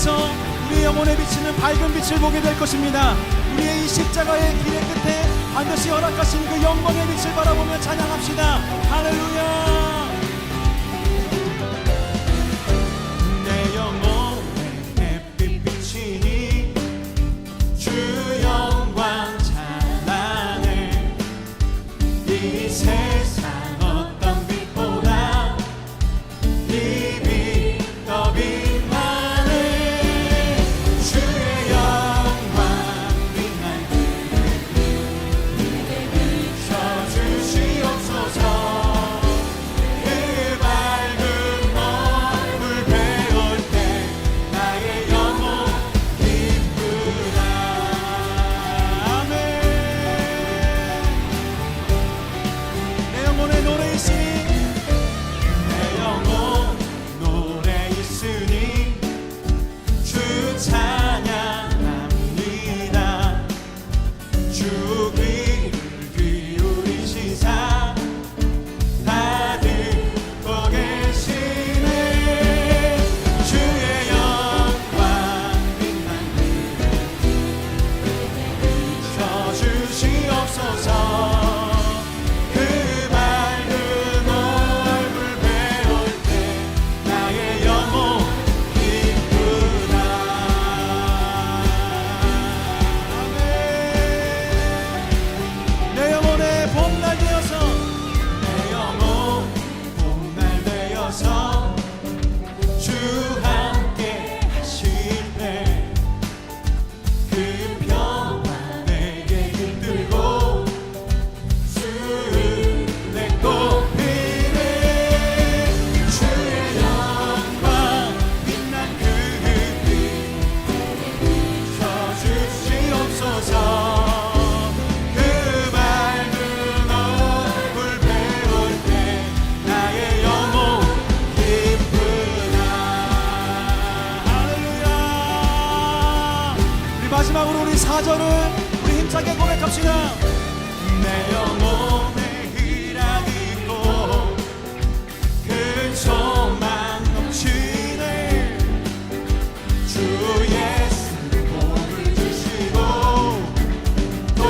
통해서 우리 영혼에 비치는 밝은 빛을 보게 될 것입니다. 우리의 이 십자가의 길의 끝에 반드시 허락하신 그 영광의 빛을 바라보며 찬양합시다. 할렐루야. 내 영혼에 햇빛 비치니 주 영광 찬란해. 이 세상 어떤 빛보다 이 빛 더 빛나네. 주의 영광 빛날 그에게 비춰주시옵소서. 그 밝은 얼굴 배울 때 나의 영혼 기쁘다. 아멘. 내 영혼의 노래 있으니 내 영혼 노래 있으니 주 찬양합니다. 주 귀를 기울이시사 다 듣고 계시네. 주의 영광 빛난 그에게 비춰주시옵소서. 그 밝은 얼굴 배울 때 나의 영혼 기쁘다. 아멘. 내 영혼의 봄날 되어서 내 영혼 봄날 되어서 주 함께 하실 때 그 평화 내게 깃들고 수내 꽃피네. 주의 영광 빛난 그 빛 비춰주시옵소서. 그 밝은 얼굴 배울 때 나의 영혼 기쁘다. 할렐루야. 우리 마지막으로 우리 4절을 우리 힘차게 고백합시다. 내 영혼에 희락이 있고 큰 소망 넘치네. 주 예수 복을 주시고 또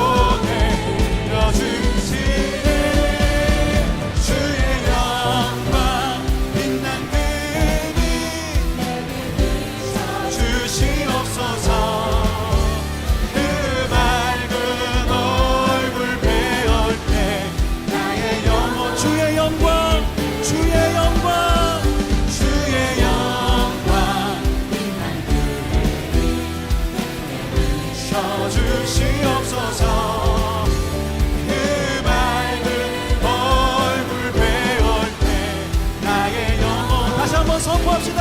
내려주시네. 주의 영광 빛난 그 빛 주시옵소서. 그 밝은 얼굴 배울 때 나의 영혼 주의 영광 주의 영광 주의 영광 빛난 그 빛 비춰주시옵소서. 그 밝은 얼굴 배울 때 나의 영혼 다시 한번 선포합시다.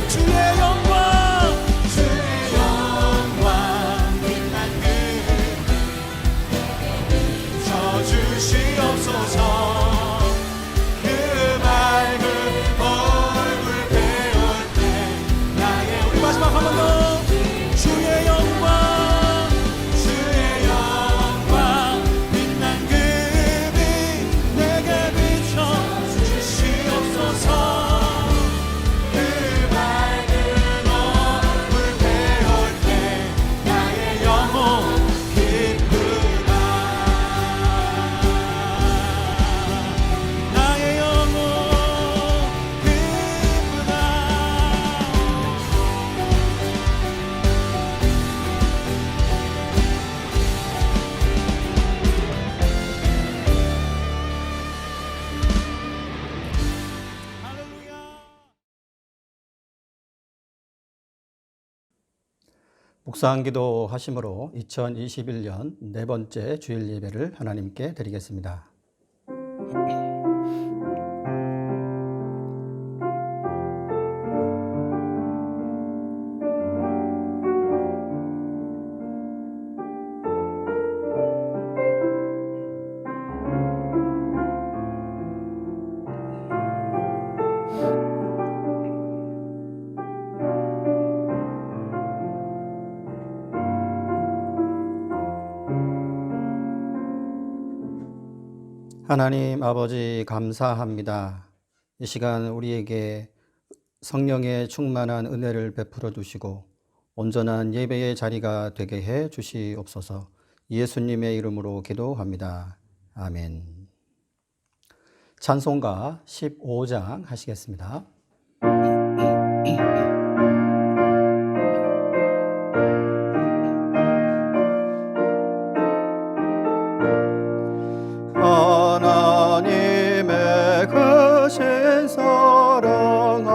주의 영광 주의 영광 빛난 그 비춰주시옵소서. 그 밝은 얼굴 배울 때 나의 우리 마지막 한 번 더 주의 영광 주의 영광 빛난 그 빛 내게 비춰주시옵소서. 그 밝은 얼굴 배울 때 나의 영혼 기쁘다. 나의 영혼 기쁘다. 할렐루야. 묵상기도 하심으로 2021년 네 번째 주일 예배를 하나님께 드리겠습니다. 하나님 아버지 감사합니다. 이 시간 우리에게 성령의 충만한 은혜를 베풀어 주시고 온전한 예배의 자리가 되게 해 주시옵소서. 예수님의 이름으로 기도합니다. 아멘. 찬송가 15장 하시겠습니다. 하나님의 크신 사랑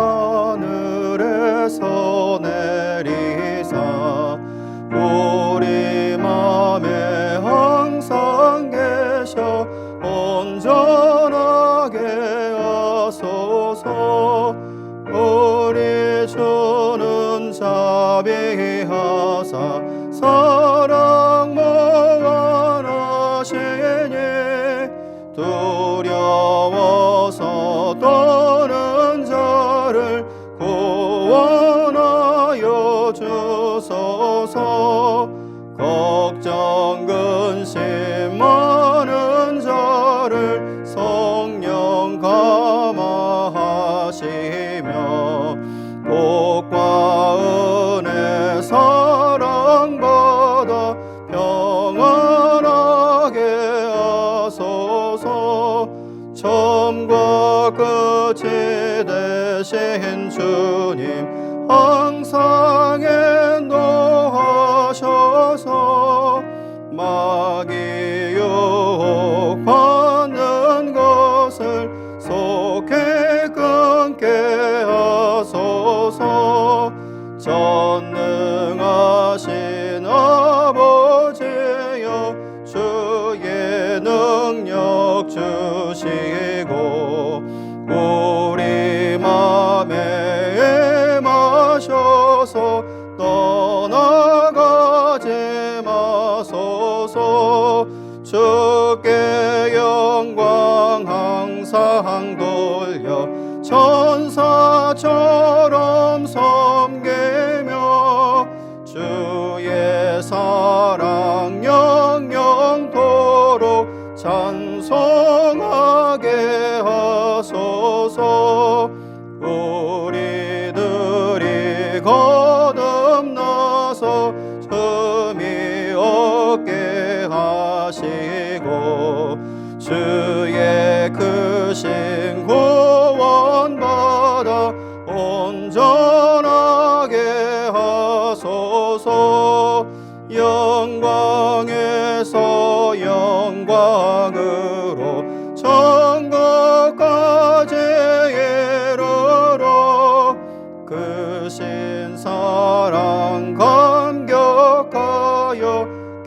하늘에서 내리사 우리 맘에 항상 계셔 온전하게 하소서. 우리 주는 자비하사 사랑 무한하시니 두려워서 떠는 자를 구원하여 주소서. 걱정 근심 많은 자를 성령 감화하시며 복과 은혜 사랑받아 평안하게 하소서. 처음과 끝이 되신 주님 항상 인도하셔서 마귀 유혹받는 것을 속히 끊게 하소서. 전능하신 아버지여 주의 능력 주시고 우리 맘에 임하셔서 떠나가지 마소서. 주께 영광 항상 돌려 천사처럼 섬기며 주의 사랑 영영토록 찬송하게 하소서. 우리들이 거듭나서 흠이 없게 하시고 주의 크신 구원받아 온전하게 하소서. 영광에서 영광으로 천국까지 이르러 크신 사랑 감격하여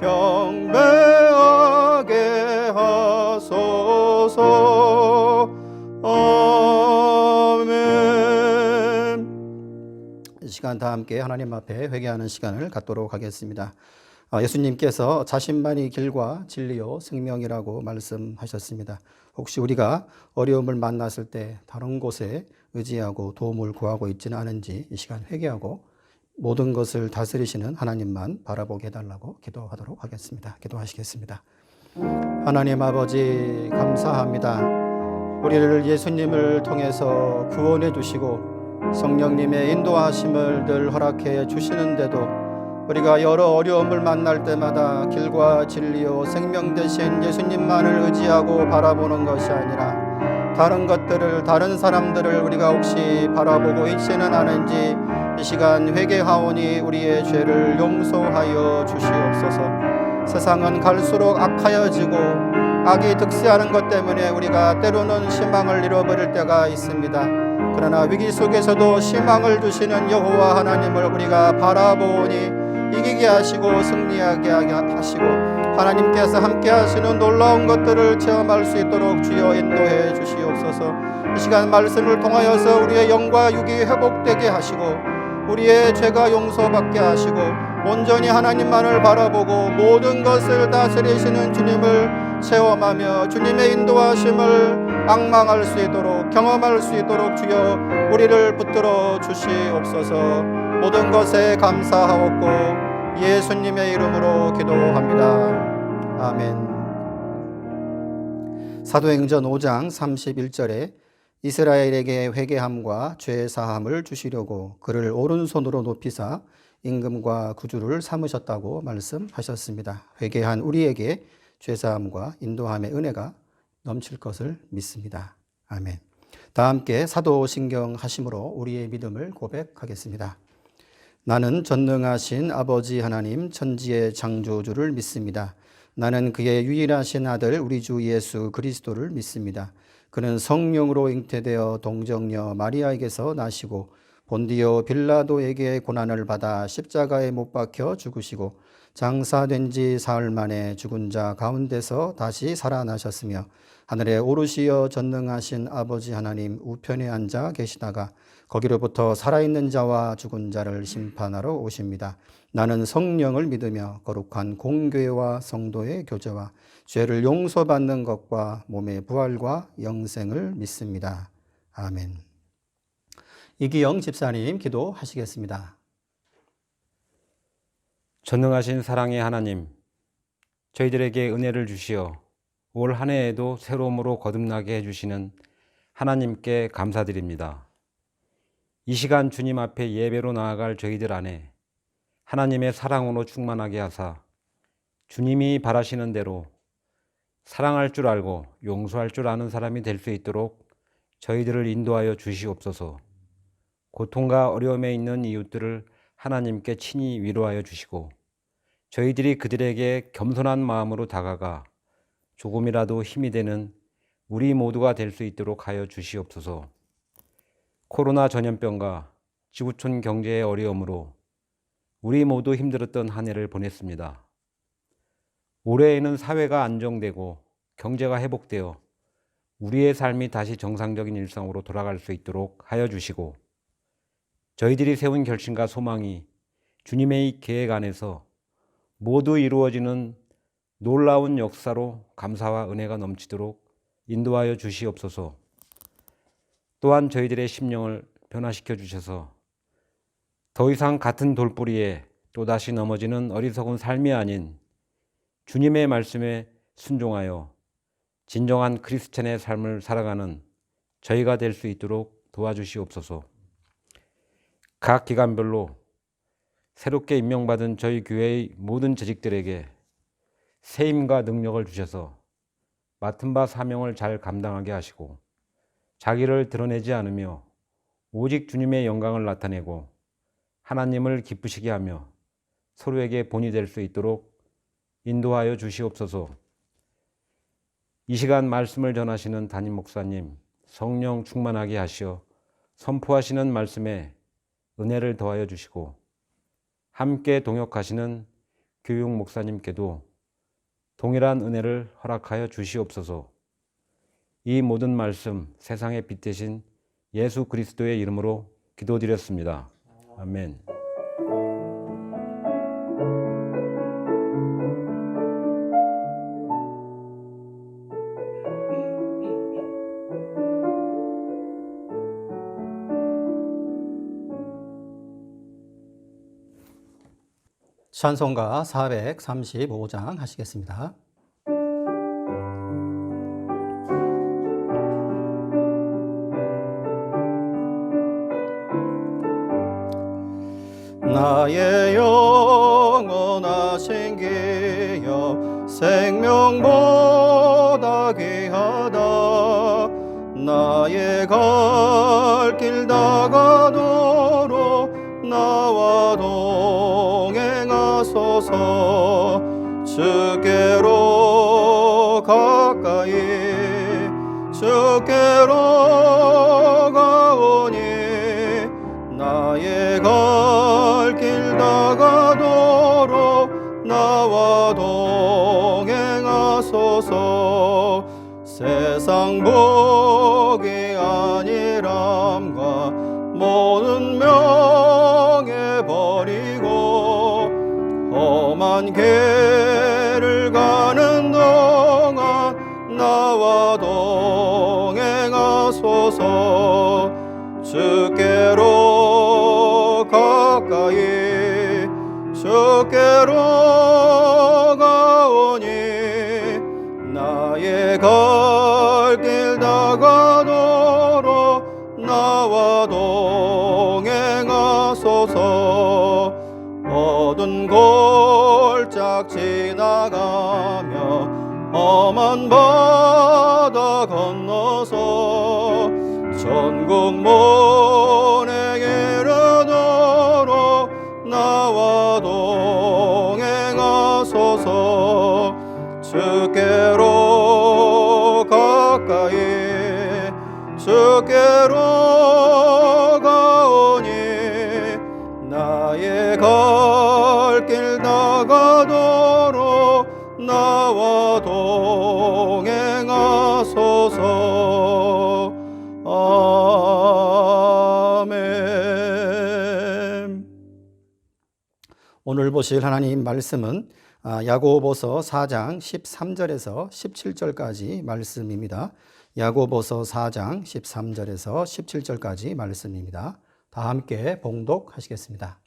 경배하게 하소서. 아멘. 이 시간 다 함께 하나님 앞에 회개하는 시간을 갖도록 하겠습니다. 예수님께서 자신만이 길과 진리요 생명이라고 말씀하셨습니다. 혹시 우리가 어려움을 만났을 때 다른 곳에 의지하고 도움을 구하고 있지는 않은지 이 시간 회개하고 모든 것을 다스리시는 하나님만 바라보게 해달라고 기도하도록 하겠습니다. 기도하시겠습니다. 하나님 아버지 감사합니다. 우리를 예수님을 통해서 구원해 주시고 성령님의 인도하심을 늘 허락해 주시는데도 우리가 여러 어려움을 만날 때마다 길과 진리요 생명 되신 예수님만을 의지하고 바라보는 것이 아니라 다른 것들을, 다른 사람들을 우리가 혹시 바라보고 있지는 않은지 이 시간 회개하오니 우리의 죄를 용서하여 주시옵소서. 세상은 갈수록 악하여지고 악이 득세하는 것 때문에 우리가 때로는 희망을 잃어버릴 때가 있습니다. 그러나 위기 속에서도 희망을 주시는 여호와 하나님을 우리가 바라보니 이기게 하시고 승리하게 하시고 하나님께서 함께 하시는 놀라운 것들을 체험할 수 있도록 주여 인도해 주시옵소서. 이 시간 말씀을 통하여서 우리의 영과 육이 회복되게 하시고 우리의 죄가 용서받게 하시고 온전히 하나님만을 바라보고 모든 것을 다스리시는 주님을 체험하며 주님의 인도하심을 앙망할 수 있도록 경험할 수 있도록 주여 우리를 붙들어 주시옵소서. 모든 것에 감사하옵고 예수님의 이름으로 기도합니다. 아멘. 사도행전 5장 31절에 이스라엘에게 회개함과 죄 사함을 주시려고 그를 오른손으로 높이사 임금과 구주를 삼으셨다고 말씀하셨습니다. 회개한 우리에게 죄사함과 인도함의 은혜가 넘칠 것을 믿습니다. 아멘. 다 함께 사도신경 하심으로 우리의 믿음을 고백하겠습니다. 나는 전능하신 아버지 하나님 천지의 창조주를 믿습니다. 나는 그의 유일하신 아들 우리 주 예수 그리스도를 믿습니다. 그는 성령으로 잉태되어 동정녀 마리아에게서 나시고 본디오 빌라도에게 고난을 받아 십자가에 못 박혀 죽으시고 장사된 지 사흘 만에 죽은 자 가운데서 다시 살아나셨으며 하늘에 오르시어 전능하신 아버지 하나님 우편에 앉아 계시다가 거기로부터 살아있는 자와 죽은 자를 심판하러 오십니다. 나는 성령을 믿으며 거룩한 공교회와 성도의 교제와 죄를 용서받는 것과 몸의 부활과 영생을 믿습니다. 아멘. 이기영 집사님 기도하시겠습니다. 전능하신 사랑의 하나님, 저희들에게 은혜를 주시어 올 한 해에도 새로움으로 거듭나게 해주시는 하나님께 감사드립니다. 이 시간 주님 앞에 예배로 나아갈 저희들 안에 하나님의 사랑으로 충만하게 하사 주님이 바라시는 대로 사랑할 줄 알고 용서할 줄 아는 사람이 될 수 있도록 저희들을 인도하여 주시옵소서. 고통과 어려움에 있는 이웃들을 하나님께 친히 위로하여 주시고 저희들이 그들에게 겸손한 마음으로 다가가 조금이라도 힘이 되는 우리 모두가 될 수 있도록 하여 주시옵소서. 코로나 전염병과 지구촌 경제의 어려움으로 우리 모두 힘들었던 한 해를 보냈습니다. 올해에는 사회가 안정되고 경제가 회복되어 우리의 삶이 다시 정상적인 일상으로 돌아갈 수 있도록 하여 주시고 저희들이 세운 결심과 소망이 주님의 계획 안에서 모두 이루어지는 놀라운 역사로 감사와 은혜가 넘치도록 인도하여 주시옵소서. 또한 저희들의 심령을 변화시켜 주셔서 더 이상 같은 돌뿌리에 또다시 넘어지는 어리석은 삶이 아닌 주님의 말씀에 순종하여 진정한 크리스찬의 삶을 살아가는 저희가 될 수 있도록 도와주시옵소서. 각 기관별로 새롭게 임명받은 저희 교회의 모든 재직들에게 세임과 능력을 주셔서 맡은 바 사명을 잘 감당하게 하시고 자기를 드러내지 않으며 오직 주님의 영광을 나타내고 하나님을 기쁘시게 하며 서로에게 본이 될 수 있도록 인도하여 주시옵소서. 이 시간 말씀을 전하시는 담임 목사님 성령 충만하게 하시어 선포하시는 말씀에 은혜를 더하여 주시고 함께 동역하시는 교육 목사님께도 동일한 은혜를 허락하여 주시옵소서. 이 모든 말씀 세상의 빛 되신 예수 그리스도의 이름으로 기도드렸습니다. 아멘. 찬송가 435장 하시겠습니다. 나의 영원하신 기여 생명보다 귀하다. 나의 갈 길 다가도록 나와 동행하소서. 주께로 가까이 주께로 가오니 나의 갈 길 다가도록 나와 동행하소서. 세상 복이 아니람과 모든 명예 버리고 험한 길을 가는 동안 나와 동행하소서. 주께로 가까이 주께로 가오니 나의 갈 길 다가도록 나와 동행하소서. 나가며 험한 바다 건너서 전국 모내에 이르도록 나와 동행하소서. 주께로 가까이 주께로 가오니 나의 갈 길 나가도록 나와 동행하소서. 아멘. 오늘 보실 하나님 말씀은 야고보서 4장 13절에서 17절까지 말씀입니다. 야고보서 4장 13절에서 17절까지 말씀입니다. 다 함께 봉독하시겠습니다.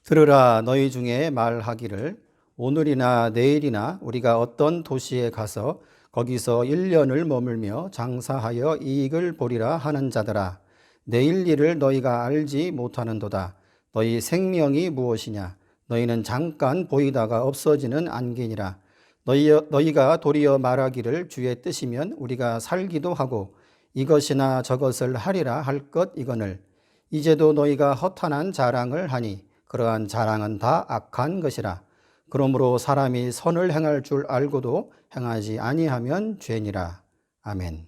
들으라, 너희 중에 말하기를 오늘이나 내일이나 우리가 어떤 도시에 가서 거기서 1년을 머물며 장사하여 이익을 보리라 하는 자들아, 내일 일을 너희가 알지 못하는도다. 너희 생명이 무엇이냐? 너희는 잠깐 보이다가 없어지는 안개니라. 너희가 도리어 말하기를 주의 뜻이면 우리가 살기도 하고 이것이나 저것을 하리라 할 것 이거늘. 이제도 너희가 허탄한 자랑을 하니 그러한 자랑은 다 악한 것이라. 그러므로 사람이 선을 행할 줄 알고도 행하지 아니하면 죄니라. 아멘.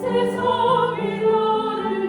세상이 너를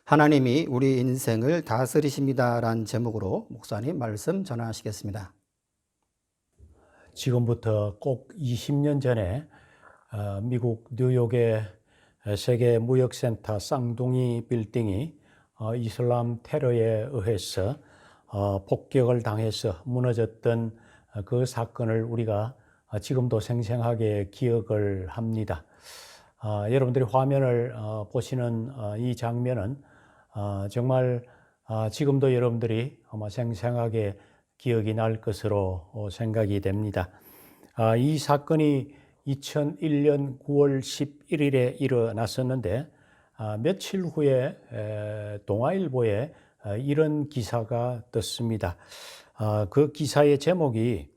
하나님이 우리 인생을 다스리십니다라는 제목으로 목사님 말씀 전하시겠습니다. 지금부터 꼭 20년 전에 미국 뉴욕의 세계 무역센터 쌍둥이 빌딩이 이슬람 테러에 의해서 폭격을 당해서 무너졌던 그 사건을 우리가 지금도 생생하게 기억을 합니다. 여러분들이 화면을 보시는 이 장면은 정말 지금도 여러분들이 아마 생생하게 기억이 날 것으로 생각이 됩니다. 이 사건이 2001년 9월 11일에 일어났었는데 며칠 후에 동아일보에 이런 기사가 떴습니다. 그 기사의 제목이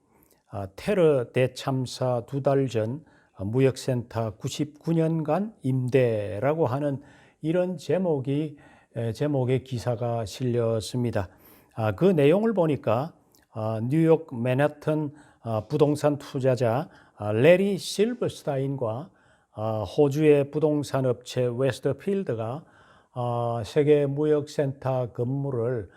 테러 대참사 2달 전 무역센터 99년간 임대라고 하는 이런 제목의 기사가 실렸습니다. 그 내용을 보니까 뉴욕 맨해튼 부동산 투자자 레리 실버스타인과 호주의 부동산 업체 웨스트필드가 세계 무역센터 건물을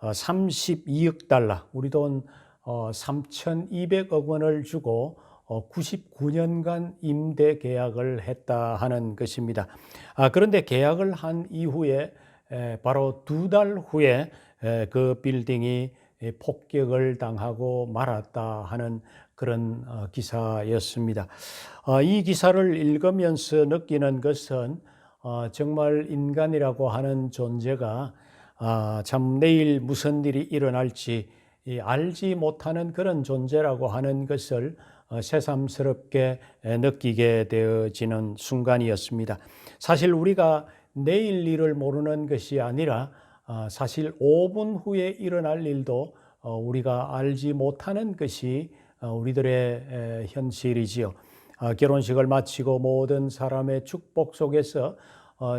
32억 달러, 우리 돈 3,200억 원을 주고 99년간 임대 계약을 했다 하는 것입니다. 그런데 계약을 한 이후에 바로 2달 후에 그 빌딩이 폭격을 당하고 말았다 하는 그런 기사였습니다. 이 기사를 읽으면서 느끼는 것은 정말 인간이라고 하는 존재가 참 내일 무슨 일이 일어날지 알지 못하는 그런 존재라고 하는 것을 새삼스럽게 느끼게 되어지는 순간이었습니다. 사실 우리가 내일 일을 모르는 것이 아니라 사실 5분 후에 일어날 일도 우리가 알지 못하는 것이 우리들의 현실이지요. 결혼식을 마치고 모든 사람의 축복 속에서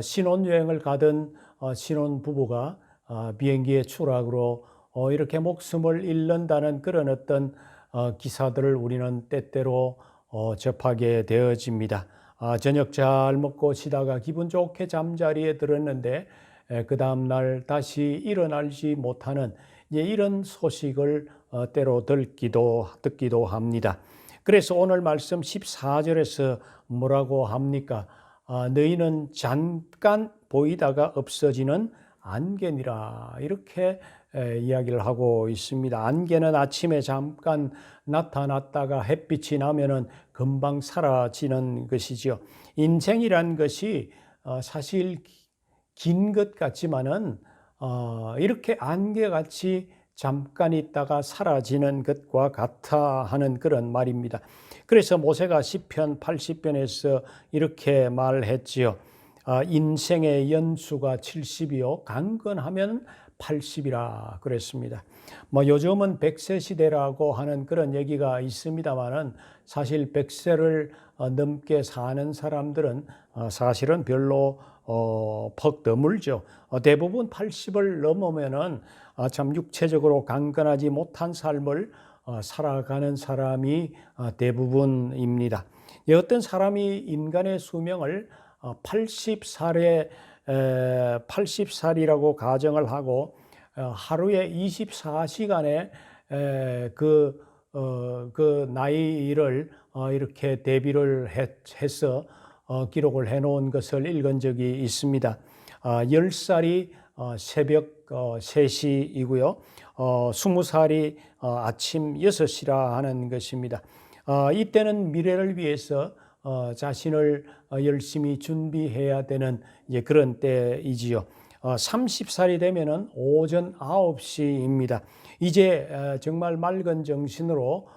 신혼여행을 가던 신혼부부가 비행기의 추락으로 이렇게 목숨을 잃는다는 그런 어떤 기사들을 우리는 때때로 접하게 되어집니다. 저녁 잘 먹고 쉬다가 기분 좋게 잠자리에 들었는데 그 다음 날 다시 일어나지 못하는 이런 소식을 때로 듣기도 합니다. 그래서 오늘 말씀 14절에서 뭐라고 합니까? 너희는 잠깐 보이다가 없어지는 안개니라, 이렇게 이야기를 하고 있습니다. 안개는 아침에 잠깐 나타났다가 햇빛이 나면은 금방 사라지는 것이지요. 인생이란 것이 사실 긴 것 같지만은 이렇게 안개같이 잠깐 있다가 사라지는 것과 같아 하는 그런 말입니다. 그래서 모세가 시편 80편에서 이렇게 말했지요. 인생의 연수가 70이요 강건하면 80이라 그랬습니다. 요즘은 100세 시대라고 하는 그런 얘기가 있습니다만은 사실 100세를 넘게 사는 사람들은 사실은 별로 퍽 드물죠. 대부분 80을 넘으면은 참 육체적으로 강건하지 못한 삶을 살아가는 사람이 대부분입니다. 어떤 사람이 인간의 수명을 80살이라고 가정을 하고 하루에 24시간에 그 나이를 이렇게 대비를 해서 기록을 해놓은 것을 읽은 적이 있습니다. 10살이 새벽 3시이고요. 20살이 아침 6시라 하는 것입니다. 이때는 미래를 위해서 자신을 열심히 준비해야 되는 그런 때이지요. 30살이 되면은 오전 9시입니다. 이제 정말 맑은 정신으로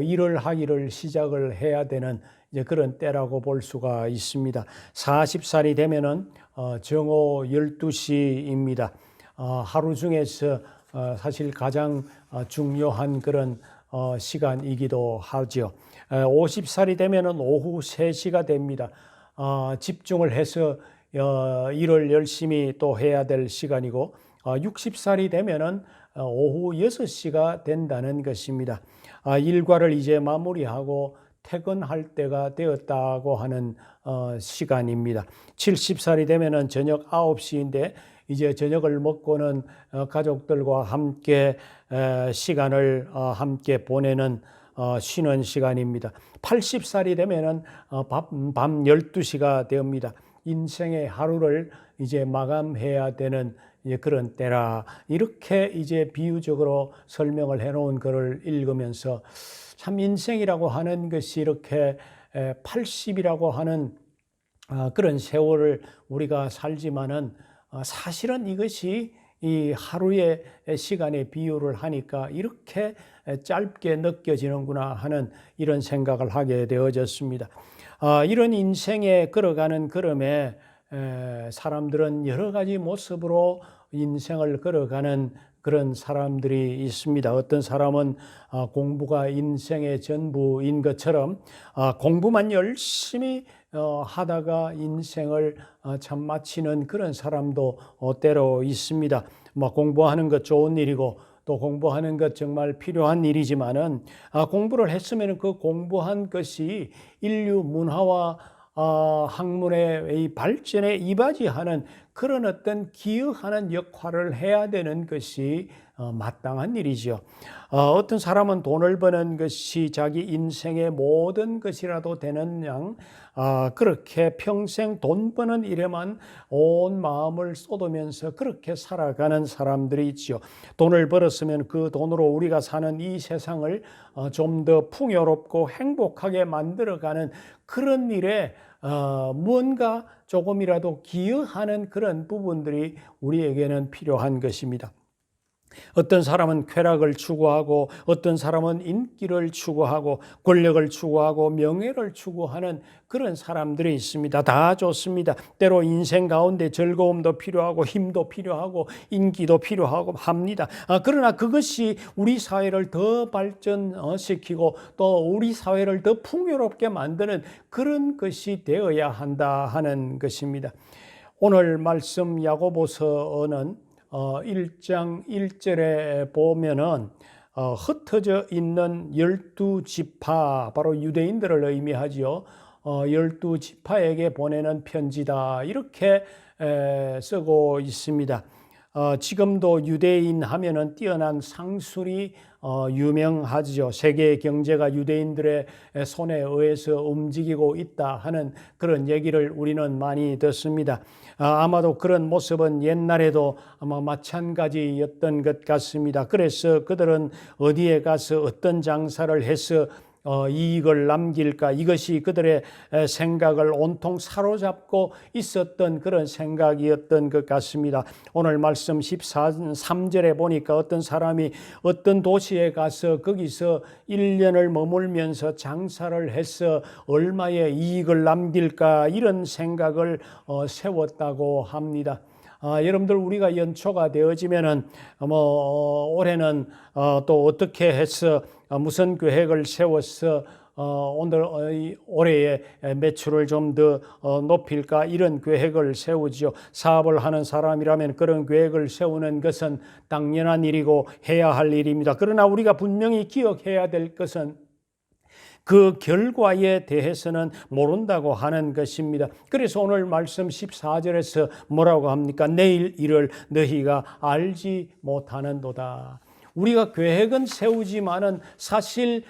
일을 하기를 시작을 해야 되는 그런 때라고 볼 수가 있습니다. 40살이 되면은 정오 12시입니다. 하루 중에서 사실 가장 중요한 그런 시간이기도 하죠. 50살이 되면은 오후 3시가 됩니다. 집중을 해서 일을 열심히 또 해야 될 시간이고 60살이 되면은 오후 6시가 된다는 것입니다. 일과를 이제 마무리하고 퇴근할 때가 되었다고 하는 시간입니다. 70살이 되면은 저녁 9시인데 이제 저녁을 먹고는 가족들과 함께 시간을 함께 보내는 쉬는 시간입니다. 80살이 되면은 밤 12시가 됩니다. 인생의 하루를 이제 마감해야 되는 그런 때라, 이렇게 이제 비유적으로 설명을 해놓은 글을 읽으면서 참 인생이라고 하는 것이 이렇게 80이라고 하는 그런 세월을 우리가 살지만은 사실은 이것이 이 하루의 시간에 비유를 하니까 이렇게 짧게 느껴지는구나 하는 이런 생각을 하게 되어졌습니다. 이런 인생에 걸어가는 걸음에 사람들은 여러 가지 모습으로 인생을 걸어가는 그런 사람들이 있습니다. 어떤 사람은 공부가 인생의 전부인 것처럼 공부만 열심히 하다가 인생을 참 마치는 그런 사람도 때로 있습니다. 공부하는 것 좋은 일이고 또 공부하는 것 정말 필요한 일이지만은 공부를 했으면 그 공부한 것이 인류 문화와 학문의 이 발전에 이바지하는 그런 어떤 기여하는 역할을 해야 되는 것이 마땅한 일이죠. 어떤 사람은 돈을 버는 것이 자기 인생의 모든 것이라도 되는 양 그렇게 평생 돈 버는 일에만 온 마음을 쏟으면서 그렇게 살아가는 사람들이 있죠. 돈을 벌었으면 그 돈으로 우리가 사는 이 세상을 좀 더 풍요롭고 행복하게 만들어가는 그런 일에 무언가 조금이라도 기여하는 그런 부분들이 우리에게는 필요한 것입니다. 어떤 사람은 쾌락을 추구하고 어떤 사람은 인기를 추구하고 권력을 추구하고 명예를 추구하는 그런 사람들이 있습니다. 다 좋습니다. 때로 인생 가운데 즐거움도 필요하고 힘도 필요하고 인기도 필요하고 합니다. 그러나 그것이 우리 사회를 더 발전시키고 또 우리 사회를 더 풍요롭게 만드는 그런 것이 되어야 한다 하는 것입니다. 오늘 말씀 야고보서는 1장 1절에 보면은 흩어져 있는 12지파, 바로 유대인들을 의미하지요. 12지파에게 보내는 편지다, 이렇게 쓰고 있습니다. 지금도 유대인 하면은 뛰어난 상술이 유명하죠. 세계 경제가 유대인들의 손에 의해서 움직이고 있다 하는 그런 얘기를 우리는 많이 듣습니다. 아마도 그런 모습은 옛날에도 아마 마찬가지였던 것 같습니다. 그래서 그들은 어디에 가서 어떤 장사를 해서 이익을 남길까, 이것이 그들의 생각을 온통 사로잡고 있었던 그런 생각이었던 것 같습니다. 오늘 말씀 13절에 보니까 어떤 사람이 어떤 도시에 가서 거기서 1년을 머물면서 장사를 해서 얼마의 이익을 남길까, 이런 생각을 세웠다고 합니다. 여러분들, 우리가 연초가 되어지면은 올해는 또 어떻게 해서 무슨 계획을 세워서 올해의 매출을 좀 더 높일까, 이런 계획을 세우지요. 사업을 하는 사람이라면 그런 계획을 세우는 것은 당연한 일이고 해야 할 일입니다. 그러나 우리가 분명히 기억해야 될 것은 그 결과에 대해서는 모른다고 하는 것입니다. 그래서 오늘 말씀 14절에서 뭐라고 합니까? 내일 일을 너희가 알지 못하는도다. 우리가 계획은 세우지만은 사실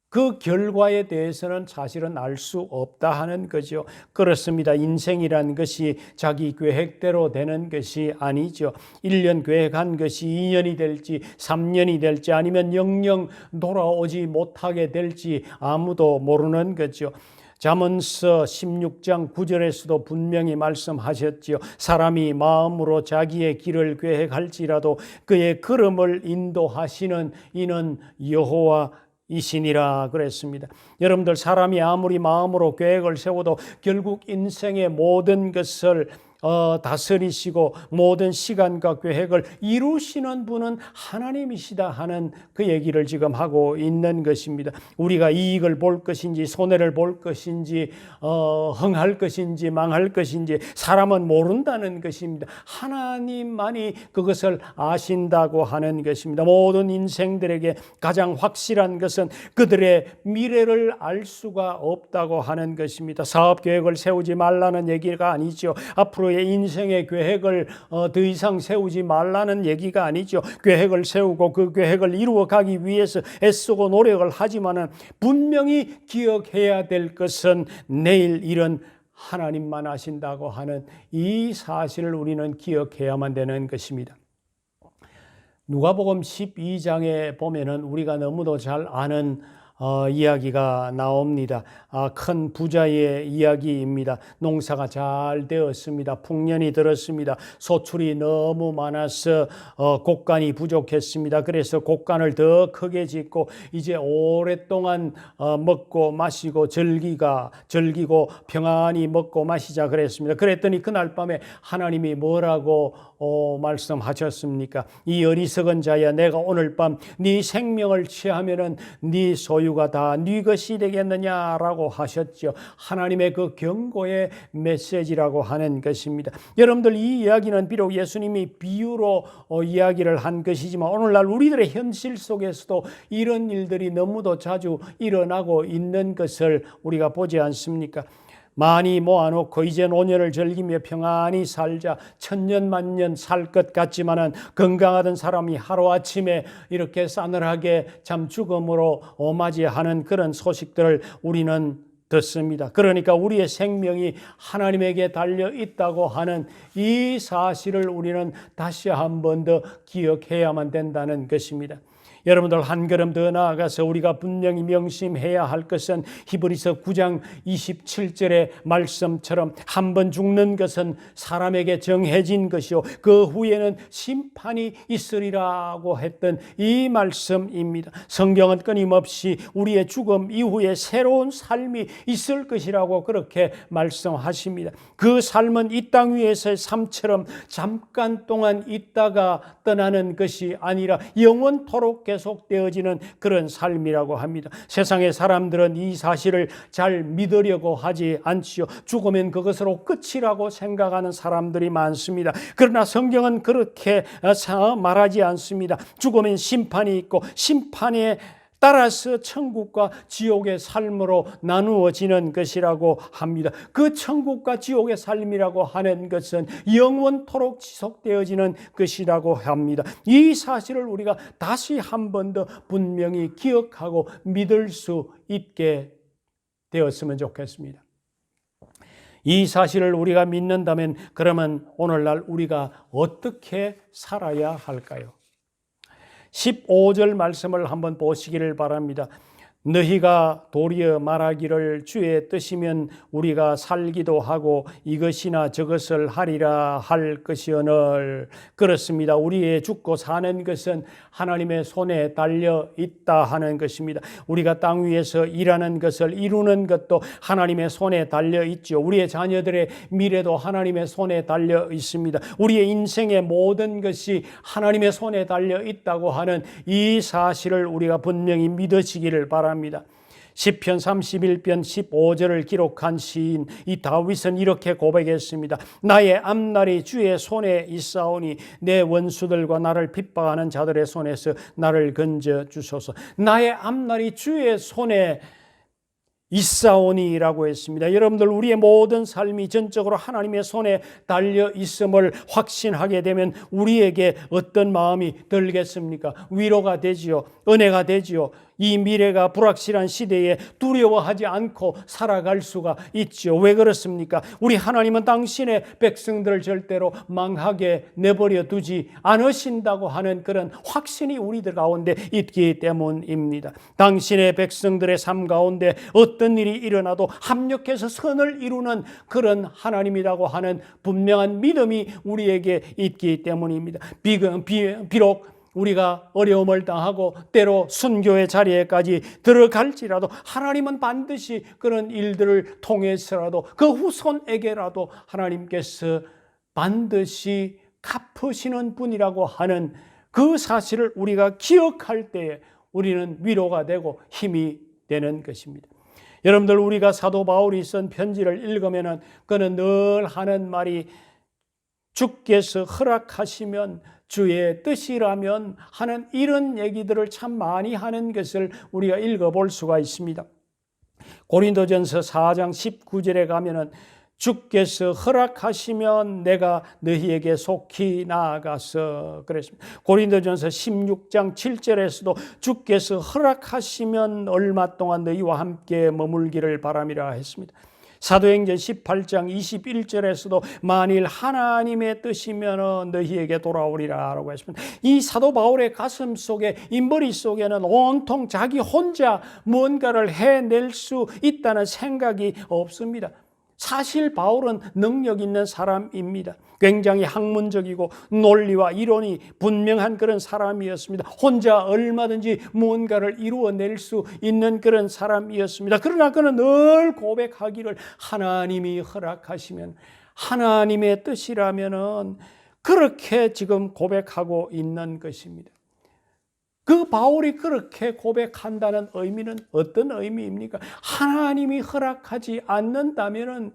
그 결과에 대해서는 사실은 알 수 없다 하는 거죠. 그렇습니다. 인생이란 것이 자기 계획대로 되는 것이 아니죠. 1년 계획한 것이 2년이 될지 3년이 될지 아니면 영영 돌아오지 못하게 될지 아무도 모르는 거죠. 잠언서 16장 9절에서도 분명히 말씀하셨지요. 사람이 마음으로 자기의 길을 계획할지라도 그의 걸음을 인도하시는 이는 여호와 이시니라 그랬습니다. 여러분들, 사람이 아무리 마음으로 계획을 세워도 결국 인생의 모든 것을 다스리시고 모든 시간과 계획을 이루시는 분은 하나님이시다 하는 그 얘기를 지금 하고 있는 것입니다. 우리가 이익을 볼 것인지 손해를 볼 것인지 흥할 것인지 망할 것인지 사람은 모른다는 것입니다. 하나님만이 그것을 아신다고 하는 것입니다. 모든 인생들에게 가장 확실한 것은 그들의 미래를 알 수가 없다고 하는 것입니다. 사업 계획을 세우지 말라는 얘기가 아니죠. 앞으로의 너의 인생의 계획을 더 이상 세우지 말라는 얘기가 아니죠. 계획을 세우고 그 계획을 이루어 가기 위해서 애쓰고 노력을 하지만은 분명히 기억해야 될 것은 내일 일은 하나님만 아신다고 하는 이 사실을 우리는 기억해야만 되는 것입니다. 누가복음 12장에 보면은 우리가 너무도 잘 아는 이야기가 나옵니다. 큰 부자의 이야기입니다. 농사가 잘 되었습니다. 풍년이 들었습니다. 소출이 너무 많아서 곡간이 부족했습니다. 그래서 곡간을 더 크게 짓고 이제 오랫동안 먹고 마시고 즐기고 평안히 먹고 마시자 그랬습니다. 그랬더니 그날 밤에 하나님이 뭐라고 말씀하셨습니까? 이 어리석은 자야, 내가 오늘 밤 네 생명을 취하면은 네 소유가 다 네 것이 되겠느냐라고 하셨죠. 하나님의 그 경고의 메시지라고 하는 것입니다. 여러분들, 이 이야기는 비록 예수님이 비유로 이야기를 한 것이지만 오늘날 우리들의 현실 속에서도 이런 일들이 너무도 자주 일어나고 있는 것을 우리가 보지 않습니까? 많이 모아놓고 이제 노년을 즐기며 평안히 살자, 천년만년 살 것 같지만은 건강하던 사람이 하루아침에 이렇게 싸늘하게 참 죽음으로 맞이하는 그런 소식들을 우리는 듣습니다. 그러니까 우리의 생명이 하나님에게 달려 있다고 하는 이 사실을 우리는 다시 한 번 더 기억해야만 된다는 것입니다. 여러분들, 한 걸음 더 나아가서 우리가 분명히 명심해야 할 것은 히브리서 9장 27절의 말씀처럼 한 번 죽는 것은 사람에게 정해진 것이요 그 후에는 심판이 있으리라고 했던 이 말씀입니다. 성경은 끊임없이 우리의 죽음 이후에 새로운 삶이 있을 것이라고 그렇게 말씀하십니다. 그 삶은 이 땅 위에서의 삶처럼 잠깐 동안 있다가 떠나는 것이 아니라 영원토록 계속되어지는 그런 삶이라고 합니다. 세상의 사람들은 이 사실을 잘 믿으려고 하지 않지요. 죽으면 그것으로 끝이라고 생각하는 사람들이 많습니다. 그러나 성경은 그렇게 말하지 않습니다. 죽으면 심판이 있고 심판에 따라서 천국과 지옥의 삶으로 나누어지는 것이라고 합니다. 그 천국과 지옥의 삶이라고 하는 것은 영원토록 지속되어지는 것이라고 합니다. 이 사실을 우리가 다시 한 번 더 분명히 기억하고 믿을 수 있게 되었으면 좋겠습니다. 이 사실을 우리가 믿는다면 그러면 오늘날 우리가 어떻게 살아야 할까요? 15절 말씀을 한번 보시기를 바랍니다. 너희가 도리어 말하기를 주의 뜻이면 우리가 살기도 하고 이것이나 저것을 하리라 할 것이오늘. 그렇습니다. 우리의 죽고 사는 것은 하나님의 손에 달려 있다 하는 것입니다. 우리가 땅 위에서 일하는 것을 이루는 것도 하나님의 손에 달려 있죠. 우리의 자녀들의 미래도 하나님의 손에 달려 있습니다. 우리의 인생의 모든 것이 하나님의 손에 달려 있다고 하는 이 사실을 우리가 분명히 믿으시기를 바랍니다. 시편 31편 15절을 기록한 시인 이 다윗은 이렇게 고백했습니다. 나의 앞날이 주의 손에 있사오니 내 원수들과 나를 핍박하는 자들의 손에서 나를 건져 주소서. 나의 앞날이 주의 손에 있사오니라고 했습니다. 여러분들, 우리의 모든 삶이 전적으로 하나님의 손에 달려 있음을 확신하게 되면 우리에게 어떤 마음이 들겠습니까? 위로가 되지요. 은혜가 되지요. 이 미래가 불확실한 시대에 두려워하지 않고 살아갈 수가 있죠. 왜 그렇습니까? 우리 하나님은 당신의 백성들을 절대로 망하게 내버려 두지 않으신다고 하는 그런 확신이 우리들 가운데 있기 때문입니다. 당신의 백성들의 삶 가운데 어떤 일이 일어나도 합력해서 선을 이루는 그런 하나님이라고 하는 분명한 믿음이 우리에게 있기 때문입니다. 비록 우리가 어려움을 당하고 때로 순교의 자리에까지 들어갈지라도 하나님은 반드시 그런 일들을 통해서라도 그 후손에게라도 하나님께서 반드시 갚으시는 분이라고 하는 그 사실을 우리가 기억할 때에 우리는 위로가 되고 힘이 되는 것입니다. 여러분들, 우리가 사도 바울이 쓴 편지를 읽으면은 그는 늘 하는 말이 주께서 허락하시면 주의 뜻이라면 하는 이런 얘기들을 참 많이 하는 것을 우리가 읽어볼 수가 있습니다. 고린도전서 4장 19절에 가면은 주께서 허락하시면 내가 너희에게 속히 나아가서 그랬습니다. 고린도전서 16장 7절에서도 주께서 허락하시면 얼마 동안 너희와 함께 머물기를 바람이라 했습니다. 사도행전 18장 21절에서도 만일 하나님의 뜻이면 너희에게 돌아오리라 라고 했습니다. 이 사도 바울의 가슴 속에, 이 머릿속에는 온통 자기 혼자 뭔가를 해낼 수 있다는 생각이 없습니다. 사실 바울은 능력 있는 사람입니다. 굉장히 학문적이고 논리와 이론이 분명한 그런 사람이었습니다. 혼자 얼마든지 무언가를 이루어낼 수 있는 그런 사람이었습니다. 그러나 그는 늘 고백하기를 하나님이 허락하시면, 하나님의 뜻이라면은 그렇게 지금 고백하고 있는 것입니다. 그 바울이 그렇게 고백한다는 의미는 어떤 의미입니까? 하나님이 허락하지 않는다면은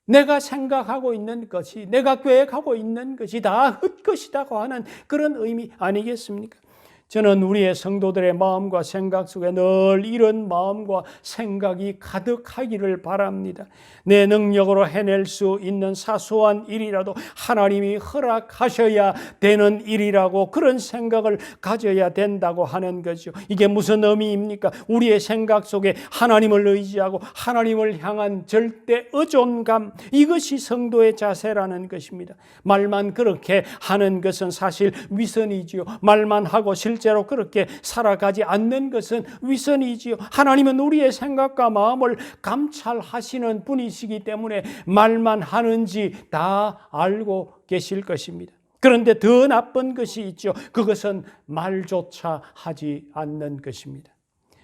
내가 생각하고 있는 것이, 내가 계획하고 있는 것이 다 헛것이라고 하는 그런 의미 아니겠습니까? 저는 우리의 성도들의 마음과 생각 속에 늘 이런 마음과 생각이 가득하기를 바랍니다. 내 능력으로 해낼 수 있는 사소한 일이라도 하나님이 허락하셔야 되는 일이라고, 그런 생각을 가져야 된다고 하는 거죠. 이게 무슨 의미입니까? 우리의 생각 속에 하나님을 의지하고 하나님을 향한 절대 의존감, 이것이 성도의 자세라는 것입니다. 말만 그렇게 하는 것은 사실 위선이지요. 말만 하고 실제로 그렇게 살아가지 않는 것은 위선이지요. 하나님은 우리의 생각과 마음을 감찰하시는 분이시기 때문에 말만 하는지 다 알고 계실 것입니다. 그런데 더 나쁜 것이 있죠. 그것은 말조차 하지 않는 것입니다.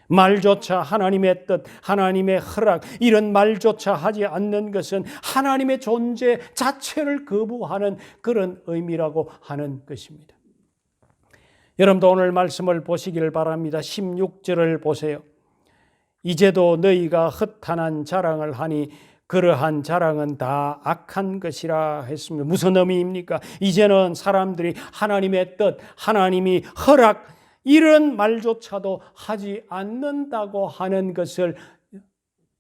말조차 하나님의 뜻, 하나님의 허락, 이런 말조차 하지 않는 것은 하나님의 존재 자체를 거부하는 그런 의미라고 하는 것입니다. 여러분도 오늘 말씀을 보시기를 바랍니다. 16절을 보세요. 이제도 너희가 허탄한 자랑을 하니 그러한 자랑은 다 악한 것이라 했습니다. 무슨 의미입니까? 이제는 사람들이 하나님의 뜻, 하나님이 허락, 이런 말조차도 하지 않는다고 하는 것을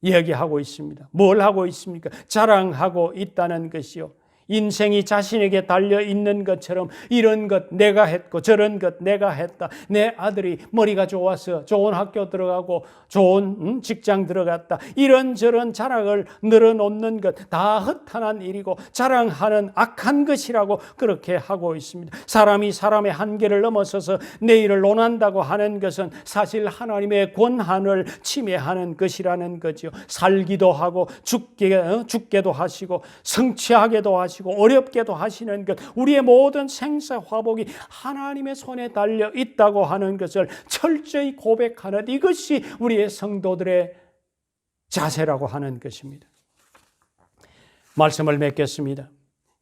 이야기하고 있습니다. 뭘 하고 있습니까? 자랑하고 있다는 것이요. 인생이 자신에게 달려 있는 것처럼 이런 것 내가 했고 저런 것 내가 했다. 내 아들이 머리가 좋아서 좋은 학교 들어가고 좋은 직장 들어갔다. 이런저런 자랑을 늘어놓는 것 다 허탄한 일이고 자랑하는 악한 것이라고 그렇게 하고 있습니다. 사람이 사람의 한계를 넘어서서 내 일을 논한다고 하는 것은 사실 하나님의 권한을 침해하는 것이라는 거죠. 살기도 하고 죽게도 하시고 성취하게도 하시고 어렵게도 하시는 것, 우리의 모든 생사화복이 하나님의 손에 달려 있다고 하는 것을 철저히 고백하는, 이것이 우리의 성도들의 자세라고 하는 것입니다. 말씀을 맺겠습니다.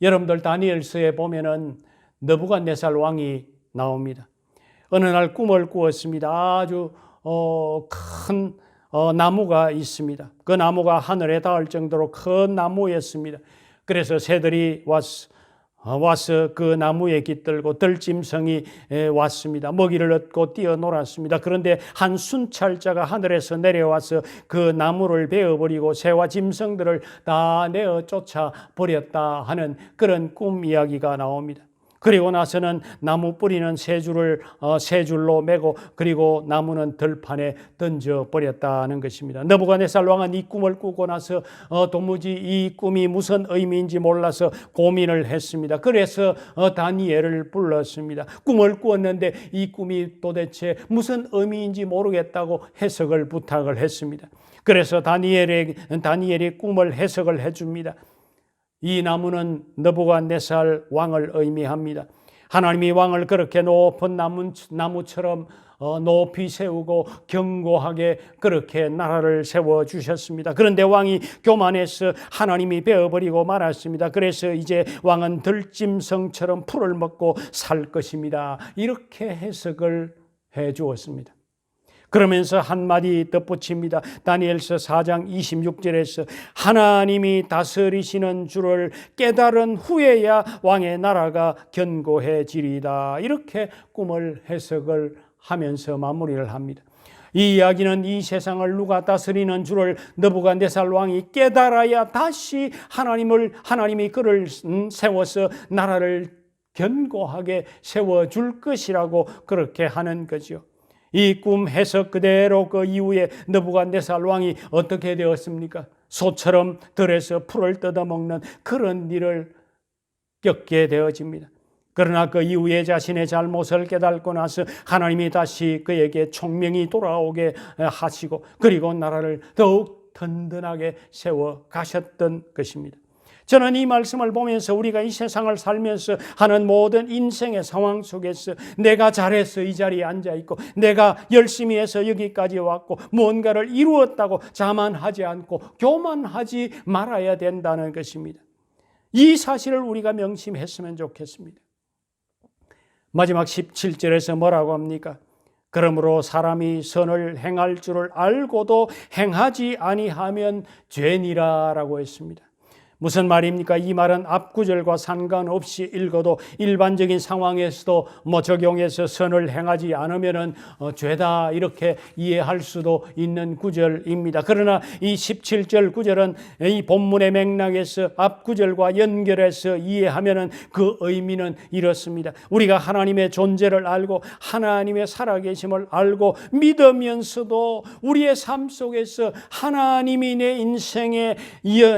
여러분들 다니엘서에 보면은 느부갓네살 왕이 나옵니다. 어느 날 꿈을 꾸었습니다. 아주 큰 나무가 있습니다. 그 나무가 하늘에 닿을 정도로 큰 나무였습니다. 그래서 새들이 와서 그 나무에 깃들고 들짐승이 왔습니다. 먹이를 얻고 뛰어놀았습니다. 그런데 한 순찰자가 하늘에서 내려와서 그 나무를 베어버리고 새와 짐승들을 다 내어 쫓아 버렸다 하는 그런 꿈 이야기가 나옵니다. 그리고 나서는 나무 뿌리는 세 줄로 매고 그리고 나무는 들판에 던져버렸다는 것입니다. 느부갓네살 왕은 이 꿈을 꾸고 나서 도무지 이 꿈이 무슨 의미인지 몰라서 고민을 했습니다. 그래서 다니엘을 불렀습니다. 꿈을 꾸었는데 이 꿈이 도대체 무슨 의미인지 모르겠다고 해석을 부탁을 했습니다. 그래서 다니엘이 꿈을 해석을 해줍니다. 이 나무는 느부갓네살 왕을 의미합니다. 하나님이 왕을 그렇게 높은 나무처럼 높이 세우고 견고하게 그렇게 나라를 세워주셨습니다. 그런데 왕이 교만해서 하나님이 베어버리고 말았습니다. 그래서 이제 왕은 들짐승처럼 풀을 먹고 살 것입니다. 이렇게 해석을 해 주었습니다. 그러면서 한마디 덧붙입니다. 다니엘서 4장 26절에서 하나님이 다스리시는 줄을 깨달은 후에야 왕의 나라가 견고해지리다. 이렇게 꿈을 해석을 하면서 마무리를 합니다. 이 이야기는 이 세상을 누가 다스리는 줄을 느부갓네살 왕이 깨달아야 다시 하나님이 그를 세워서 나라를 견고하게 세워줄 것이라고 그렇게 하는 거죠. 이 꿈 해석 그대로 그 이후에 느부갓네살 왕이 어떻게 되었습니까? 소처럼 들에서 풀을 뜯어먹는 그런 일을 겪게 되어집니다. 그러나 그 이후에 자신의 잘못을 깨닫고 나서 하나님이 다시 그에게 총명이 돌아오게 하시고 그리고 나라를 더욱 든든하게 세워 가셨던 것입니다. 저는 이 말씀을 보면서 우리가 이 세상을 살면서 하는 모든 인생의 상황 속에서 내가 잘해서 이 자리에 앉아있고 내가 열심히 해서 여기까지 왔고 무언가를 이루었다고 자만하지 않고 교만하지 말아야 된다는 것입니다. 이 사실을 우리가 명심했으면 좋겠습니다. 마지막 17절에서 뭐라고 합니까? 그러므로 사람이 선을 행할 줄을 알고도 행하지 아니하면 죄니라라고 했습니다. 무슨 말입니까? 이 말은 앞구절과 상관없이 읽어도 일반적인 상황에서도 적용해서 선을 행하지 않으면 죄다 이렇게 이해할 수도 있는 구절입니다. 그러나 이 17절 구절은 이 본문의 맥락에서 앞구절과 연결해서 이해하면 그 의미는 이렇습니다. 우리가 하나님의 존재를 알고 하나님의 살아계심을 알고 믿으면서도 우리의 삶 속에서 하나님이 내 인생의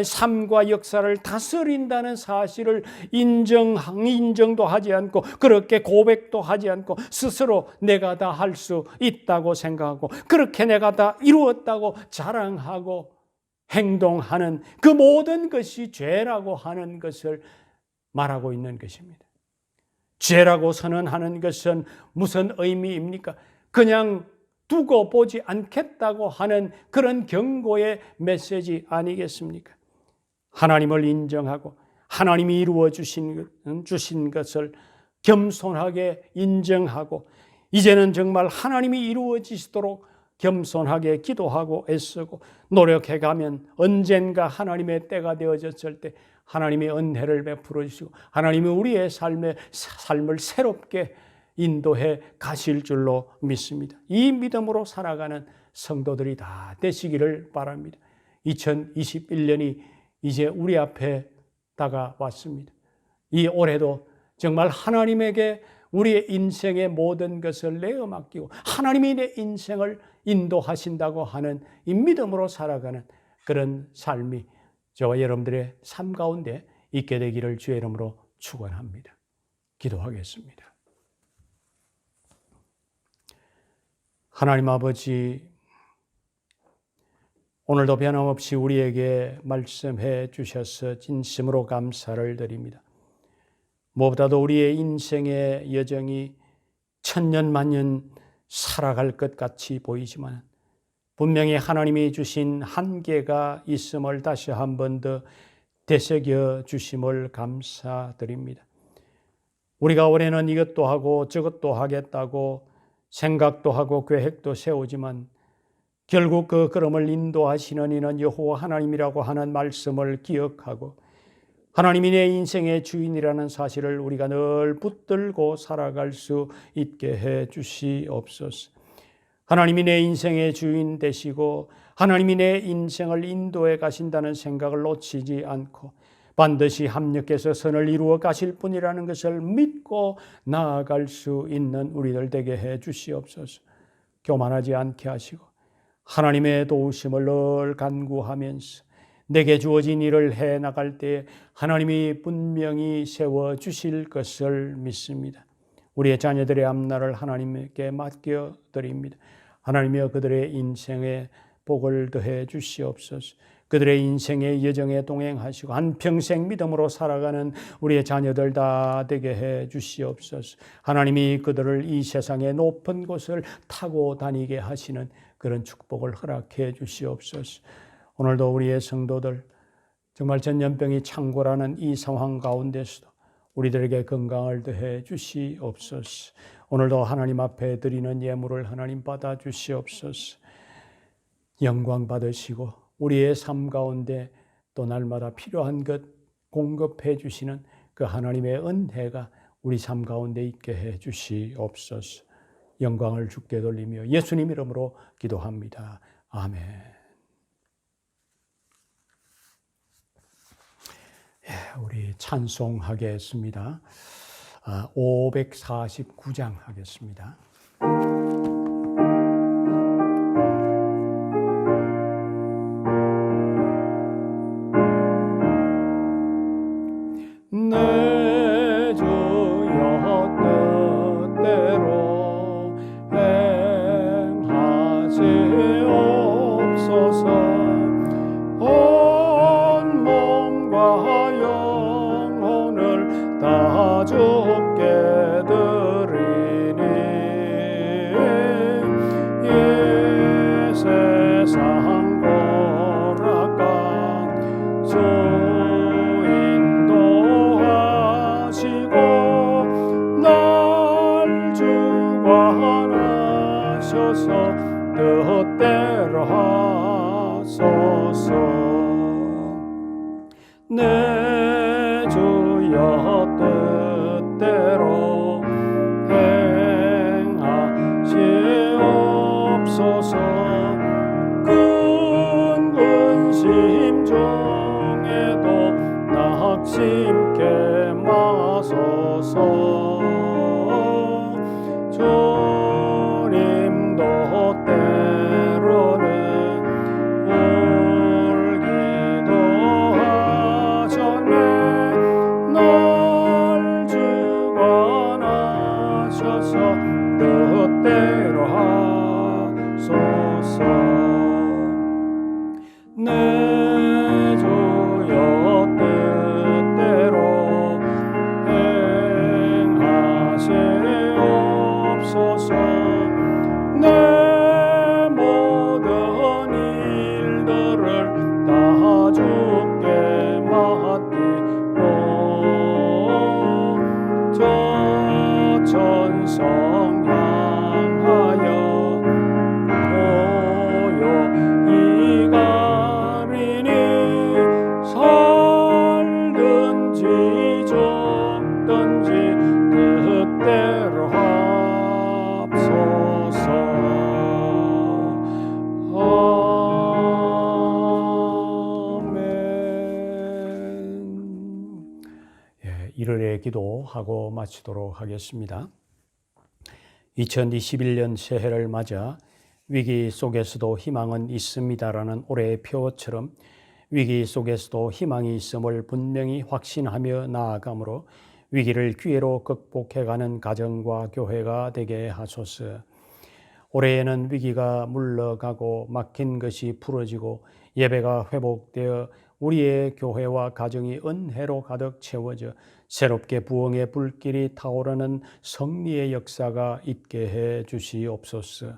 삶과 역사를 다스린다는 사실을 인정도 하지 않고 그렇게 고백도 하지 않고 스스로 내가 다 할 수 있다고 생각하고 그렇게 내가 다 이루었다고 자랑하고 행동하는 그 모든 것이 죄라고 하는 것을 말하고 있는 것입니다. 죄라고 선언하는 것은 무슨 의미입니까? 그냥 두고 보지 않겠다고 하는 그런 경고의 메시지 아니겠습니까? 하나님을 인정하고 하나님이 이루어 주신 것을 겸손하게 인정하고 이제는 정말 하나님이 이루어지시도록 겸손하게 기도하고 애쓰고 노력해가면 언젠가 하나님의 때가 되어졌을 때 하나님의 은혜를 베풀어 주시고 하나님이 우리의 삶을 새롭게 인도해 가실 줄로 믿습니다. 이 믿음으로 살아가는 성도들이 다 되시기를 바랍니다. 2021년이 이제 우리 앞에 다가왔습니다. 이 올해도 정말 하나님에게 우리의 인생의 모든 것을 내어 맡기고 하나님이 내 인생을 인도하신다고 하는 이 믿음으로 살아가는 그런 삶이 저와 여러분들의 삶 가운데 있게 되기를 주의 이름으로 축원합니다. 기도하겠습니다. 하나님 아버지, 오늘도 변함없이 우리에게 말씀해 주셔서 진심으로 감사를 드립니다. 무엇보다도 우리의 인생의 여정이 천년만년 살아갈 것 같이 보이지만 분명히 하나님이 주신 한계가 있음을 다시 한 번 더 되새겨 주심을 감사드립니다. 우리가 올해는 이것도 하고 저것도 하겠다고 생각도 하고 계획도 세우지만 결국 그 걸음을 인도하시는 이는 여호와 하나님이라고 하는 말씀을 기억하고 하나님이 내 인생의 주인이라는 사실을 우리가 늘 붙들고 살아갈 수 있게 해 주시옵소서. 하나님이 내 인생의 주인 되시고 하나님이 내 인생을 인도해 가신다는 생각을 놓치지 않고 반드시 합력해서 선을 이루어 가실 분이라는 것을 믿고 나아갈 수 있는 우리들 되게 해 주시옵소서. 교만하지 않게 하시고 하나님의 도우심을 늘 간구하면서 내게 주어진 일을 해나갈 때 하나님이 분명히 세워주실 것을 믿습니다. 우리의 자녀들의 앞날을 하나님께 맡겨드립니다. 하나님이여 그들의 인생에 복을 더해 주시옵소서. 그들의 인생의 여정에 동행하시고 한평생 믿음으로 살아가는 우리의 자녀들 다 되게 해 주시옵소서. 하나님이 그들을 이 세상의 높은 곳을 타고 다니게 하시는 그런 축복을 허락해 주시옵소서. 오늘도 우리의 성도들 정말 전염병이 창궐하는 이 상황 가운데서도 우리들에게 건강을 더해 주시옵소서. 오늘도 하나님 앞에 드리는 예물을 하나님 받아 주시옵소서. 영광 받으시고 우리의 삶 가운데 또 날마다 필요한 것 공급해 주시는 그 하나님의 은혜가 우리 삶 가운데 있게 해 주시옵소서. 영광을 주께 돌리며 예수님 이름으로 기도합니다. 아멘. 우리 찬송하겠습니다. 549장 하겠습니다. 내 주여 뜻대로 행하시옵소서. 온 몸과 영혼을 다 주께 드리니 이 세상 고락간 주 인도하시고 날 주관하셔서 뜻대로 하소서. 내 주여 뜻대로 행하시옵소서. 근심 중에도 낙심케 마소서. 주님도 때로는 울기도 하셨네. 날 주관하셔서 뜻대로 하소서. 내 주여 뜻대로 행하시옵소서. 내 모든 일들을 다 주께 맡기고 저 천성 향하여 고요히 가리니 살든지 죽든지 뜻대로 하옵소서. 아멘. 일요일에 기도하고 마치도록 하겠습니다. 2021년 새해를 맞아 위기 속에서도 희망은 있습니다라는 올해의 표어처럼 위기 속에서도 희망이 있음을 분명히 확신하며 나아가므로 위기를 기회로 극복해가는 가정과 교회가 되게 하소서. 올해에는 위기가 물러가고 막힌 것이 풀어지고 예배가 회복되어 우리의 교회와 가정이 은혜로 가득 채워져 새롭게 부흥의 불길이 타오르는 승리의 역사가 있게 해 주시옵소서.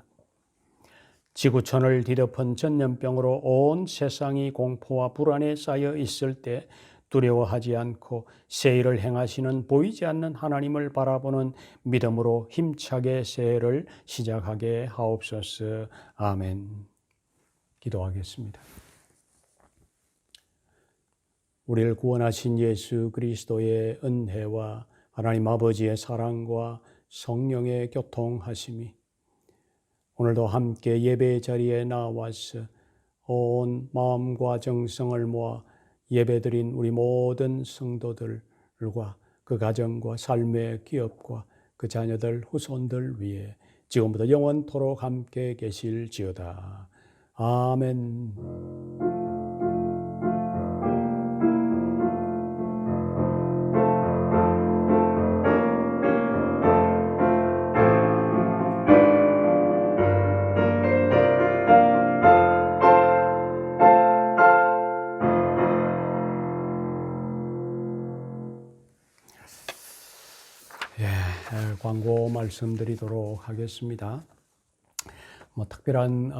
지구촌을 뒤덮은 전염병으로 온 세상이 공포와 불안에 쌓여 있을 때 두려워하지 않고 새해를 행하시는 보이지 않는 하나님을 바라보는 믿음으로 힘차게 새해를 시작하게 하옵소서. 아멘. 기도하겠습니다. 우리를 구원하신 예수 그리스도의 은혜와 하나님 아버지의 사랑과 성령의 교통하심이 오늘도 함께 예배 자리에 나와서 온 마음과 정성을 모아 예배드린 우리 모든 성도들과 그 가정과 삶의 기업과 그 자녀들 후손들 위해 지금부터 영원토록 함께 계실지어다. 아멘. 광고 말씀드리도록 하겠습니다. 특별한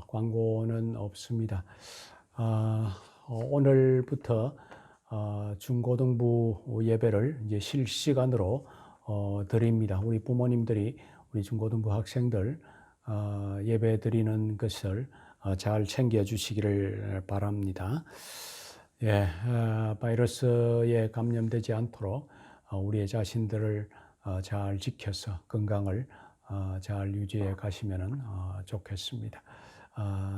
광고는 없습니다. 오늘부터 중고등부 예배를 이제 실시간으로 드립니다. 우리 부모님들이 우리 중고등부 학생들 예배 드리는 것을 잘 챙겨 주시기를 바랍니다. 바이러스에 감염되지 않도록 우리의 자신들을 잘 지켜서 건강을 잘 유지해 가시면 좋겠습니다.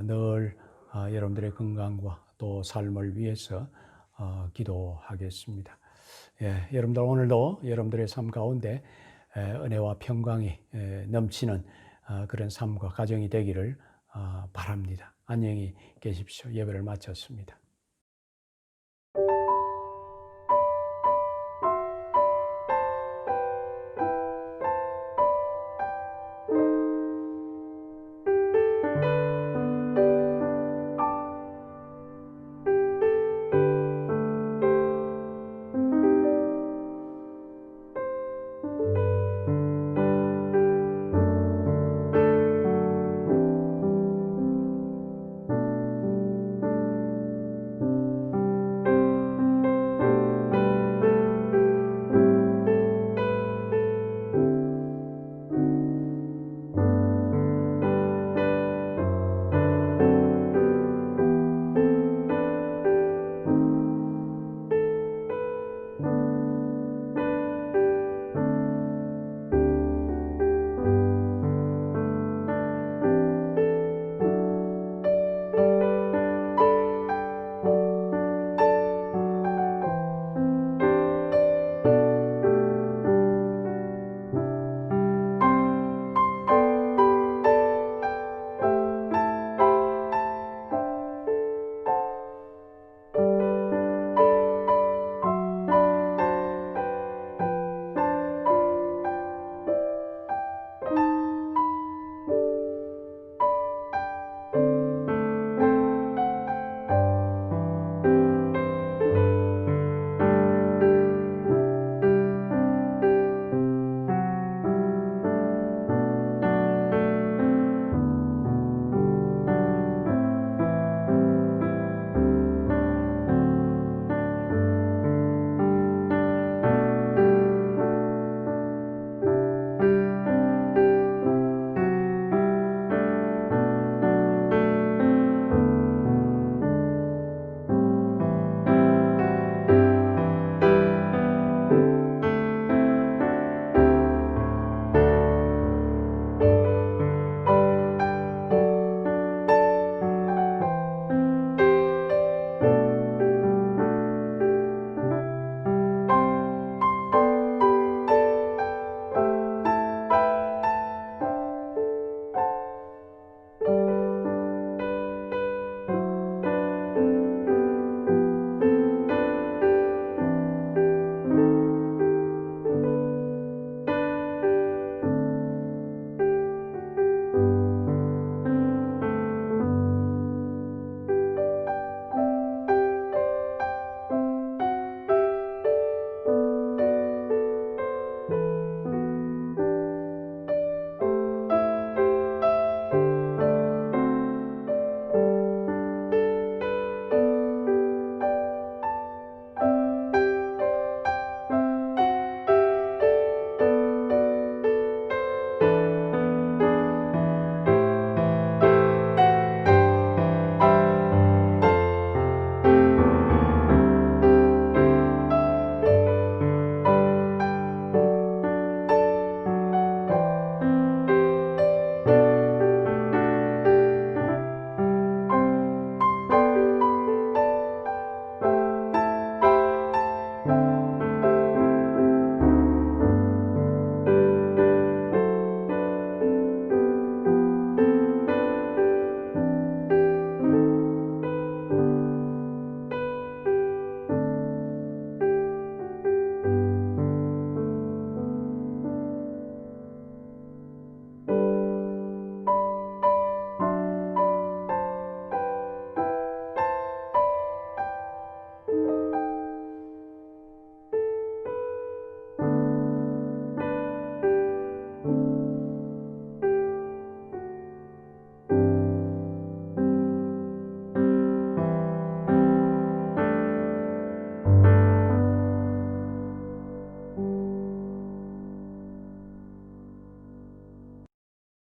늘 여러분들의 건강과 또 삶을 위해서 기도하겠습니다. 예, 여러분들 오늘도 여러분들의 삶 가운데 은혜와 평강이 넘치는 그런 삶과 가정이 되기를 바랍니다. 안녕히 계십시오. 예배를 마쳤습니다.